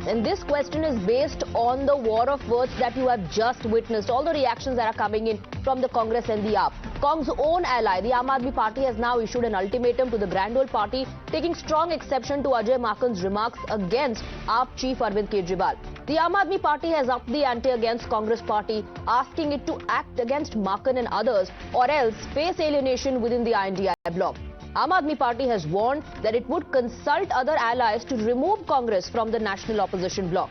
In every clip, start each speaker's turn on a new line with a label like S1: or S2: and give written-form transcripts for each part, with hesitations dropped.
S1: And this question is based on the war of words that you have just witnessed. All the reactions that are coming in from the Congress and the AAP. Cong's own ally, the Aam Aadmi Party, has now issued an ultimatum to the Grand Old Party, taking strong exception to Ajay Maken's remarks against AAP chief Arvind Kejriwal. The Aam Aadmi Party has upped the ante against Congress Party, asking it to act against Maken and others or else face alienation within the I.N.D.I. bloc. Aam Aadmi Party has warned that it would consult other allies to remove Congress from the national opposition bloc.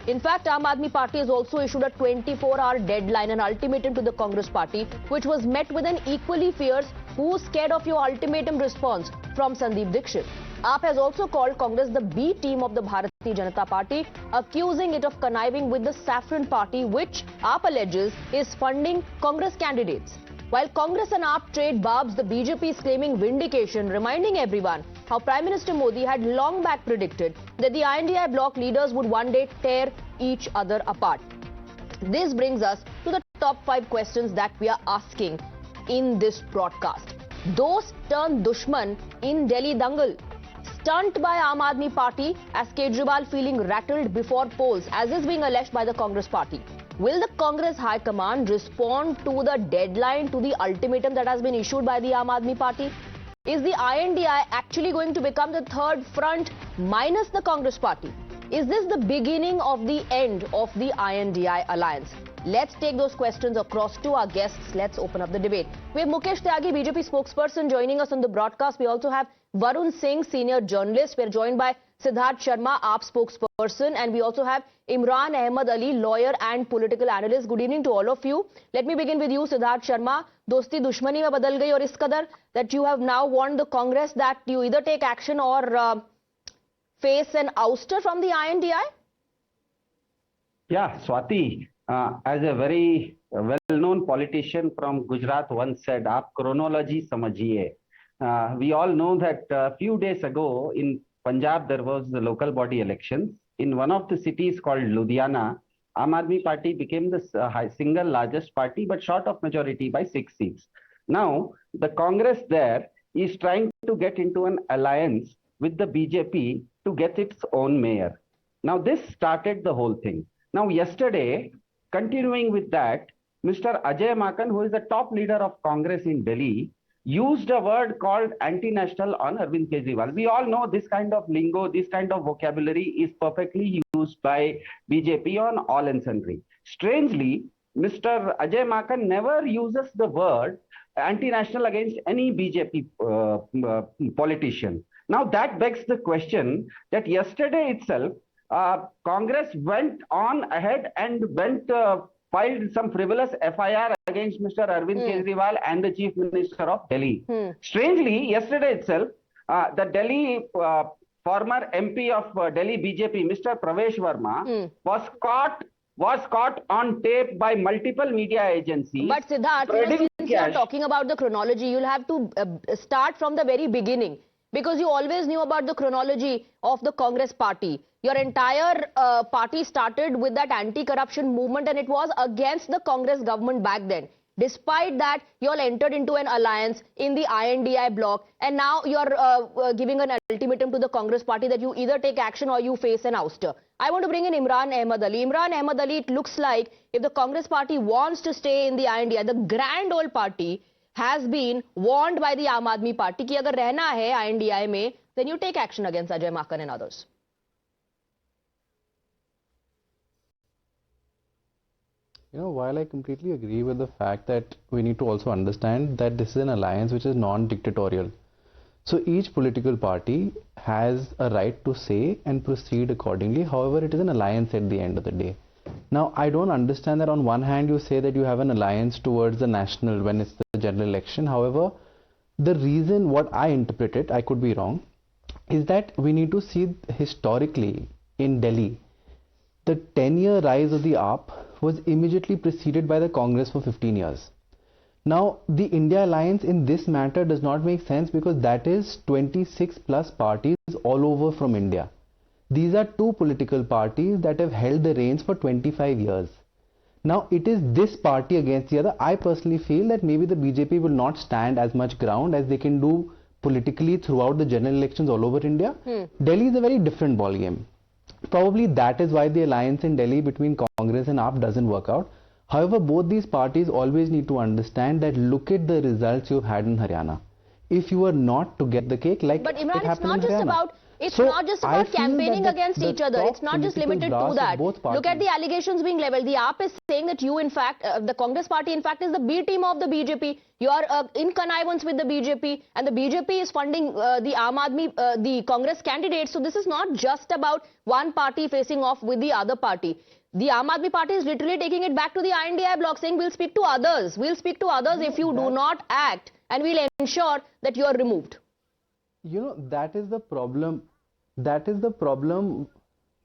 S1: In fact, Aam Aadmi Party has also issued a 24-hour deadline, an ultimatum to the Congress Party, which was met with an equally fierce "who's scared of your ultimatum" response from Sandeep Dixit. AAP has also called Congress the B team of the Bharatiya Janata Party, accusing it of conniving with the Saffron Party, which AAP alleges is funding Congress candidates. While Congress and AAP trade barbs, the BJP is claiming vindication, reminding everyone how Prime Minister Modi had long back predicted that the I.N.D.I. bloc leaders would one day tear each other apart. This brings us to the top 5 questions that we are asking in this broadcast. Dost turn dushman in Delhi Dangal. Stunt by Aam Aadmi Party as Kejriwal feeling rattled before polls, as is being alleged by the Congress Party. Will the Congress High Command respond to the deadline to the ultimatum that has been issued by the Aam Aadmi Party? Is the I.N.D.I. actually going to become the third front minus the Congress Party? Is this the beginning of the end of the I.N.D.I. alliance? Let's take those questions across to our guests. Let's open up the debate. We have Mukesh Tyagi, BJP spokesperson, joining us on the broadcast. We also have Varun Singh, senior journalist. We are joined by Siddharth Sharma, AAP spokesperson, and we also have Imran Ahmed Ali, lawyer and political analyst. Good evening to all of you. Let me begin with you, Siddharth Sharma. Dosti dushmani mein badal gayi aur is qadar that you have now warned the Congress that you either take action or face an ouster from the I.N.D.I.
S2: Yeah, Swati, as a very well-known politician from Gujarat once said, "Aap chronology samajhiye." We all know that a few days ago in Punjab there was the local body elections. In one of the cities called Ludhiana, Aam Aadmi Party became the single largest party, but short of majority by 6 seats. Now, the Congress there is trying to get into an alliance with the BJP to get its own mayor. Now, this started the whole thing. Now, yesterday, continuing with that, Mr. Ajay Maken, who is the top leader of Congress in Delhi, used a word called anti-national on Arvind Kejriwal. We all know this kind of lingo, this kind of vocabulary is perfectly used by BJP on all and sundry. Strangely, Mr. Ajay Maken never uses the word anti-national against any BJP politician. Now that begs the question that yesterday itself, Congress went on ahead and filed some frivolous FIR against Mr. Arvind Kejriwal and the Chief Minister of Delhi. Strangely, yesterday itself, the Delhi former MP of Delhi BJP, Mr. Pravesh Verma, was caught on tape by multiple media agencies.
S1: But Siddharth, since you are talking about the chronology, you'll have to start from the very beginning, because you always knew about the chronology of the Congress Party. Your entire party started with that anti-corruption movement, and it was against the Congress government back then. Despite that, you all entered into an alliance in the I.N.D.I. bloc, and now you're giving an ultimatum to the Congress Party that you either take action or you face an ouster. I want to bring in Imran Ahmed Ali. Imran Ahmed Ali, it looks like if the Congress Party wants to stay in the I.N.D.I., the Grand Old Party has been warned by the Aam Aadmi Party कि अगर रहना है I.N.D.I. में, then you take action against Ajay Maken and others.
S3: You know, while I completely agree with the fact that we need to also understand that this is an alliance which is non-dictatorial. So each political party has a right to say and proceed accordingly. However, it is an alliance at the end of the day. Now, I don't understand that on one hand you say that you have an alliance towards the national when it's the general election. However, the reason what I interpret it, I could be wrong, is that we need to see historically in Delhi, the 10-year rise of the AAP was immediately preceded by the Congress for 15 years. Now, the India alliance in this matter does not make sense because that is 26 plus parties all over from India. These are two political parties that have held the reins for 25 years. Now, it is this party against the other. I personally feel that maybe the BJP will not stand as much ground as they can do politically throughout the general elections all over India. Delhi is a very different ballgame. Probably that is why the alliance in Delhi between Congress and AAP doesn't work out. However, both these parties always need to understand that look at the results you've had in Haryana. If you are not to get the cake, like
S1: But
S3: it
S1: Imran,
S3: happened in Haryana.
S1: it's
S3: So,
S1: not just
S3: I
S1: about
S3: feel
S1: campaigning
S3: that
S1: against each other.
S3: top
S1: It's not just
S3: political
S1: limited
S3: brass
S1: to
S3: of
S1: that.
S3: both
S1: Look at
S3: parties.
S1: the allegations being leveled. The AAP is saying that you, in fact, the Congress party, in fact, is the B team of the BJP. You are in connivance with the BJP, and the BJP is funding the Aam Aadmi, the Congress candidates. So this is not just about one party facing off with the other party. The Aam Aadmi Party is literally taking it back to the I.N.D.I.A bloc, saying we'll speak to others. We'll speak to others if you do not act, and we'll ensure that you are removed.
S3: You know, that is the problem. That is the problem.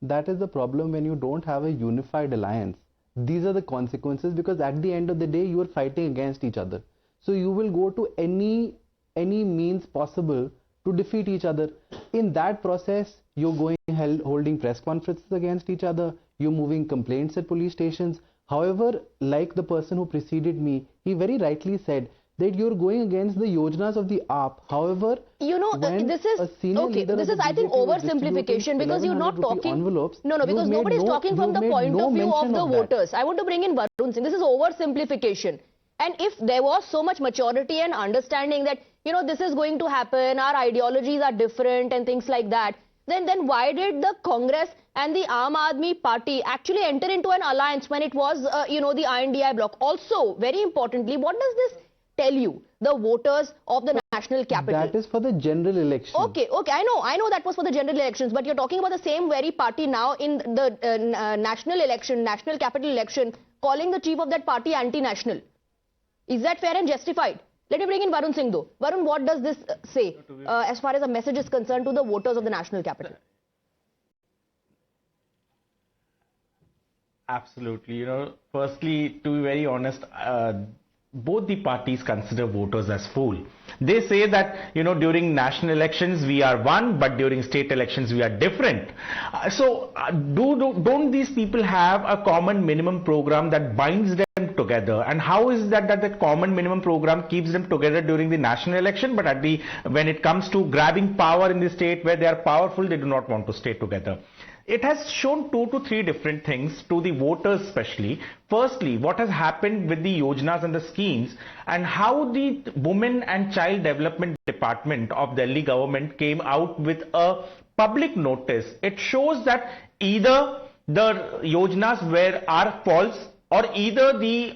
S3: That is the problem when you don't have a unified alliance. These are the consequences, because at the end of the day, you are fighting against each other. So you will go to any means possible to defeat each other. In that process, you're going holding press conferences against each other. You're moving complaints at police stations. However, like the person who preceded me, he very rightly said that you're going against the yojanas of the AAP. However,
S1: you know, this is okay. This is, I think, oversimplification, because you're not talking.
S3: Envelopes,
S1: no, because nobody is talking from the point of view of the voters. I want to bring in Varun Singh. This is oversimplification. And if there was so much maturity and understanding that, you know, this is going to happen, our ideologies are different and things like that, then why did the Congress and the Aam Aadmi Party actually enter into an alliance when it was, you know, the I.N.D.I.A bloc? Also, very importantly, what does this tell you, the voters of the national capital?
S3: That is for the general election.
S1: Okay, I know that was for the general elections, but you're talking about the same very party now in the national election, national capital election, calling the chief of that party anti-national. Is that fair and justified? Let me bring in Varun Singh though. Varun, what does this say as far as the message is concerned to the voters of the national capital?
S4: Absolutely. You know, firstly, to be very honest, both the parties consider voters as fool. They say that, you know, during national elections we are one, but during state elections we are different. Don't these people have a common minimum program that binds them together? And how is that that common minimum program keeps them together during the national election, but when it comes to grabbing power in the state where they are powerful, they do not want to stay together? It has shown 2 to 3 different things to the voters especially. Firstly, what has happened with the yojanas and the schemes, and how the Women and Child Development Department of Delhi government came out with a public notice. It shows that either the yojanas are false, or either the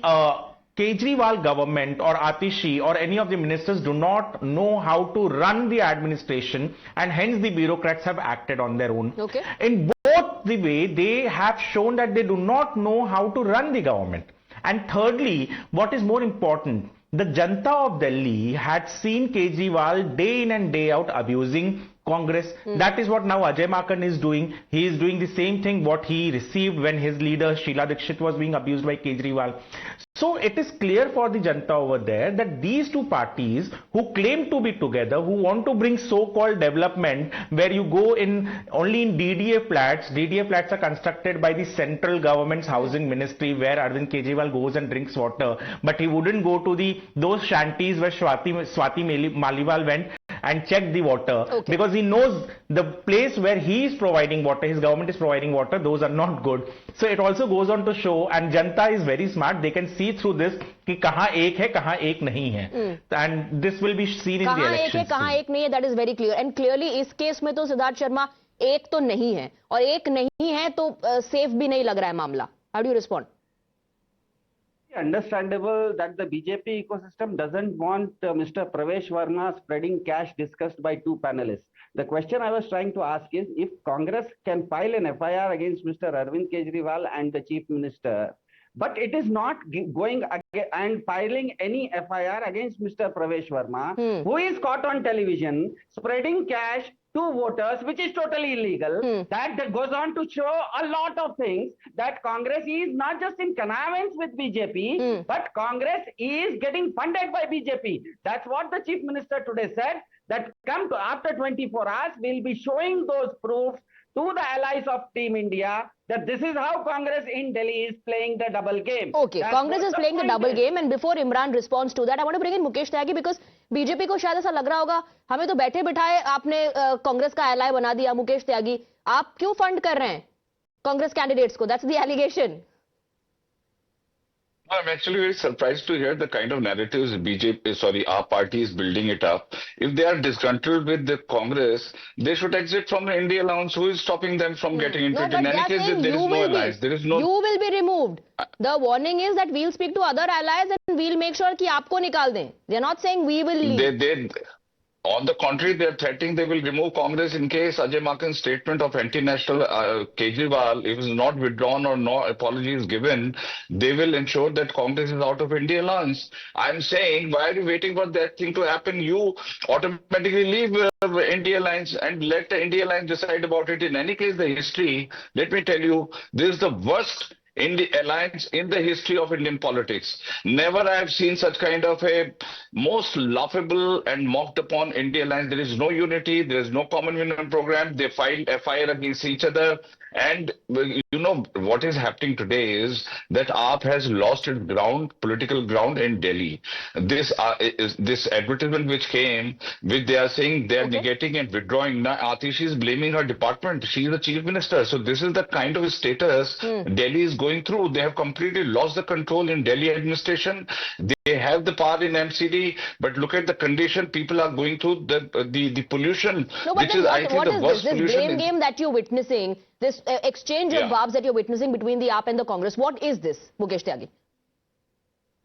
S4: Kejriwal government or Atishi or any of the ministers do not know how to run the administration, and hence the bureaucrats have acted on their own.
S1: Okay.
S4: In both the way, they have shown that they do not know how to run the government. And thirdly, what is more important, the Janta of Delhi had seen Kejriwal day in and day out abusing Congress. That is what now Ajay Maken is doing. He is doing the same thing what he received when his leader Sheila Dikshit was being abused by Kejriwal. So it is clear for the Janta over there that these two parties who claim to be together, who want to bring so-called development where you go in only in DDA flats. DDA flats are constructed by the central government's housing ministry, where Arvind Kejriwal goes and drinks water, but he wouldn't go to those shanties where Swati Maliwal went and checked the water, because he knows the place where he is providing water, his government is providing water, those are not good. So it also goes on to show, and Janta is very smart, they can see through this कि कहाँ एक है कहाँ एक नहीं है, and this will be seen in the elections.
S1: कहाँ एक है कहाँ एक नहीं है, that is very clear, and clearly इस केस में तो सिद्धार्थ शर्मा एक तो नहीं है, और एक नहीं है तो सेफ भी नहीं लग रहा है मामला. How do you respond?
S2: Understandable that the BJP ecosystem doesn't want Mr. Pravesh Varma spreading cash discussed by 2 panelists. The question I was trying to ask is, if Congress can file an FIR against Mr. Arvind Kejriwal and the Chief Minister, but it is not going and filing any FIR against Mr. Pravesh Varma, who is caught on television spreading cash to voters, which is totally illegal. That goes on to show a lot of things, that Congress is not just in connivance with BJP, but Congress is getting funded by BJP. That's what the Chief Minister today said, that after 24 hours, we'll be showing those proofs to the allies of Team India that this is how Congress in Delhi is playing the double game.
S1: Okay, Congress is playing the double game, and before Imran responds to that, I want to bring in Mukesh Tyagi, because BJP को शायद ऐसा लग रहा होगा, हमें तो बैठे बिठाए आपने कांग्रेस का एलाय बना दिया. मुकेश त्यागी, आप क्यों फंड कर रहे हैं? Congress candidates ko. That's the allegation.
S5: I'm actually very surprised to hear the kind of narratives our party is building it up. If they are disgruntled with the Congress, they should exit from the India alliance. Who is stopping them from getting into
S1: No,
S5: it?
S1: but
S5: In
S1: they
S5: any
S1: are
S5: case,
S1: saying
S5: there
S1: you
S5: is no
S1: will
S5: alliance. There is
S1: be.
S5: no.
S1: You will be removed. The warning is that we'll speak to other allies and we'll make sure कि आपको निकाल दें. They're not saying we will leave.
S5: On the contrary, they are threatening they will remove Congress in case Ajay Maken's statement of anti-national Kejriwal, if it's not withdrawn or no apology is given, they will ensure that Congress is out of India alliance. I'm saying, why are you waiting for that thing to happen? You automatically leave India alliance and let the India alliance decide about it. In any case, the history, let me tell you, this is the worst in the alliance in the history of Indian politics. Never I have seen such kind of a most laughable and mocked upon India alliance. There is no unity, there is no common minimum program. They filed FIR against each other. And you know what is happening today is that AAP has lost its political ground in Delhi. This advertisement which came, which they are saying they are negating and withdrawing. Now Atishi is blaming her department. She is the chief minister. So this is the kind of status Delhi is going through. They have completely lost the control in Delhi administration. They have the power in MCD, but look at the condition people are going through, the pollution,
S1: No, but
S5: which
S1: then
S5: is I think
S1: what
S5: the
S1: is
S5: worst
S1: this
S5: pollution.
S1: blame game that you're witnessing, this exchange of barbs that you're witnessing between the AAP and the Congress? What is this, Mukesh Tyagi?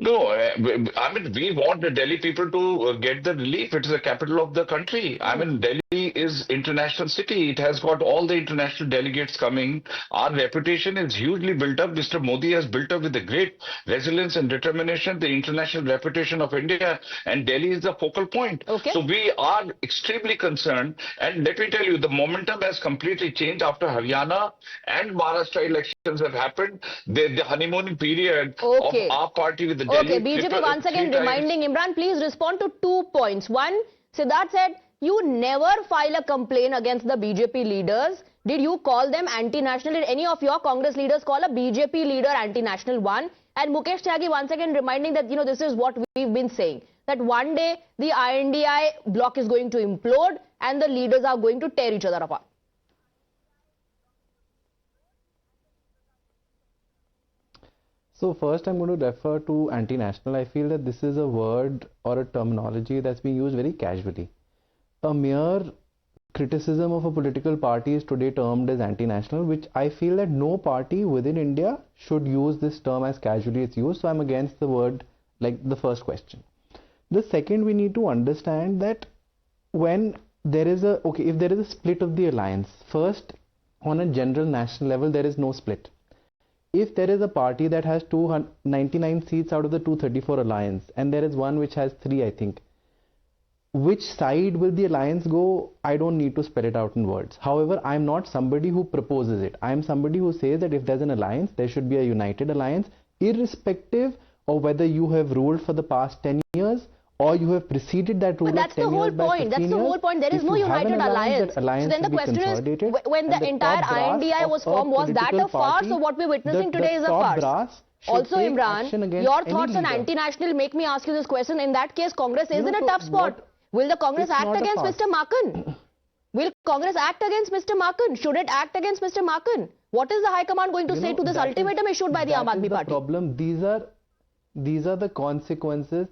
S5: No, I mean, we want the Delhi people to get the relief. It is the capital of the country. I mean, Delhi is international city. It has got all the international delegates coming. Our reputation is hugely built up. Mr. Modi has built up with a great resilience and determination the international reputation of India, and Delhi is the focal point.
S1: Okay.
S5: So we are extremely concerned. And let me tell you, the momentum has completely changed after Haryana and Maharashtra elections have happened. The honeymooning period of our party with the
S1: Okay, BJP once again reminding Imran, please respond to 2 points. One, Siddharth said, you never file a complaint against the BJP leaders. Did you call them anti-national? Did any of your Congress leaders call a BJP leader anti-national? One. And Mukesh Tyagi once again reminding that, you know, this is what we've been saying. That one day the I.N.D.I.A bloc is going to implode and the leaders are going to tear each other apart.
S3: So first I'm going to refer to anti-national. I feel that this is a word or a terminology that's being used very casually. A mere criticism of a political party is today termed as anti-national, which I feel that no party within India should use this term as casually it's used. So I'm against the word, like the first question. The second, we need to understand that when there is a, if there is a split of the alliance, first on a general national level, there is no split. If there is a party that has 299 seats out of the 234 alliance, and there is one which has 3, I think, which side will the alliance go? I don't need to spell it out in words. However, I'm not somebody who proposes it. I'm somebody who says that if there's an alliance, there should be a united alliance, irrespective of whether you have ruled for the past 10 years or you have preceded that rule.
S1: But that's the whole point. That's the whole point. There is no united alliance. So then the question is, when the entire I.N.D.I.A was formed, was that a farce? or what we're witnessing today is a farce? Also, Imran, your thoughts on anti-national make me ask you this question. In that case, Congress is in a tough spot. Will the Congress act against Mr. Maken? Will Congress act against Mr. Maken? Should it act against Mr. Maken? What is the High Command going to say to this ultimatum issued by the Aam Aadmi Party?
S3: Problem. These are the consequences.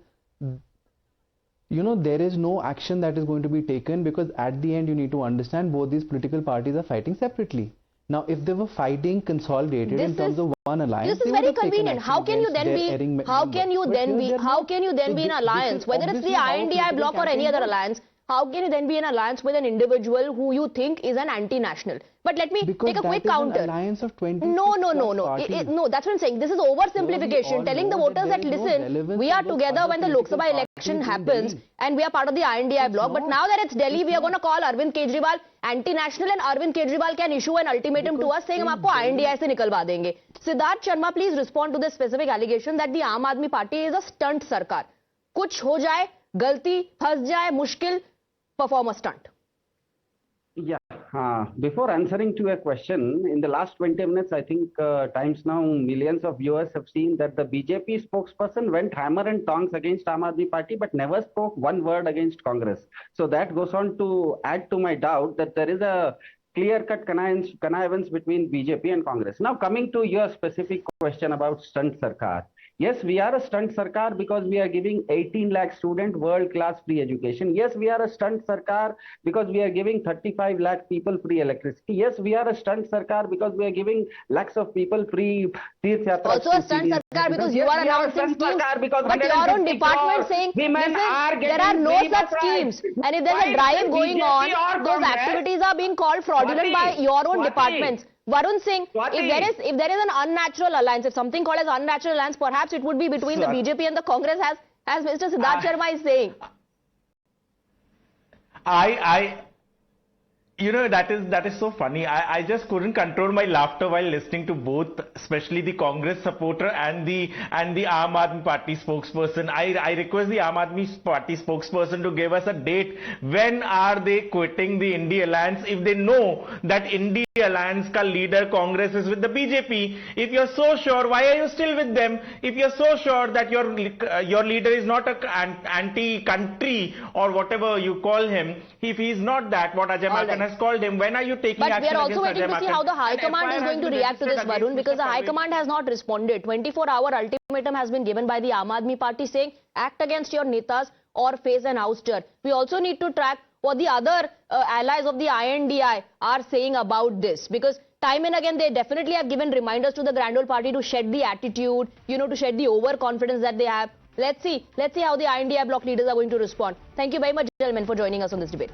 S3: You know, there is no action that is going to be taken because at the end you need to understand both these political parties are fighting separately. Now, if they were fighting consolidated in terms of one alliance,
S1: this is very convenient. How can you then be? How can you then be in alliance? Whether it's the I.N.D.I.A bloc or any other alliance, how can you then be in alliance with an individual who you think is an anti-national? But let me take a quick counter.
S3: Alliance of 20
S1: no, that's what I'm saying. This is oversimplification. Telling the voters that listen, we are together when the Lok Sabha election happens and we are part of the I.N.D.I.A bloc. But now that it's Delhi, we are going to call Arvind Kejriwal anti-national and Arvind Kejriwal can issue an ultimatum to us saying हम आपको I.N.D.I.A से निकलवा देंगे. Siddharth Sharma, please respond to this specific allegation that the Aam Aadmi Party is a stunt sarkar. कुछ हो जाए, गलती, फंस जाए, मुश्किल, perform a stunt.
S2: Yeah, before answering to a question, in the last 20 minutes, I think times now, millions of viewers have seen that the BJP spokesperson went hammer and tongs against Aam Aadmi Party, but never spoke one word against Congress. So that goes on to add to my doubt that there is a clear-cut connivance between BJP and Congress. Now, coming to your specific question about stunt sarkar. Yes, we are a stunt sarkar because we are giving 18 lakh student world-class free education. Yes, we are a stunt sarkar because we are giving 35 lakh people free electricity. Yes, we are a stunt sarkar because we are giving lakhs of people free Tirth Yatra.
S1: Also a stunt sarkar because you are announcing schemes, but your own department saying, listen, there are no such schemes. And if there's a drive going on, those activities are being called fraudulent by your own departments. Varun Singh, if there is an unnatural alliance, if something called as unnatural alliance, perhaps it would be between the BJP and the Congress, as Mr. Siddharth Sharma is saying.
S4: You know, that is so funny. I just couldn't control my laughter while listening to both, especially the Congress supporter and the Aam Aadmi Party spokesperson. I request the Aam Aadmi Party spokesperson to give us a date. When are they quitting the I.N.D.I.A alliance if they know that I.N.D.I.A alliance ka leader Congress is with the BJP? If you're so sure, why are you still with them? If you're so sure that your leader is not an anti-country or whatever you call him, if he's not that, what Ajay Maken has called him, when are you taking action against Ajay Maken?
S1: But we are also waiting to see how the High Command is going to react to this, Varun, because the High Command has not responded. 24-hour ultimatum has been given by the Aam Aadmi Party saying, act against your netas or face an ouster. We also need to track what the other allies of the I.N.D.I.A are saying about this, because time and again they definitely have given reminders to the Grand Old Party to shed the attitude, to shed the overconfidence that they have. Let's see how the I.N.D.I.A bloc leaders are going to respond. Thank you very much, gentlemen, for joining us on this debate.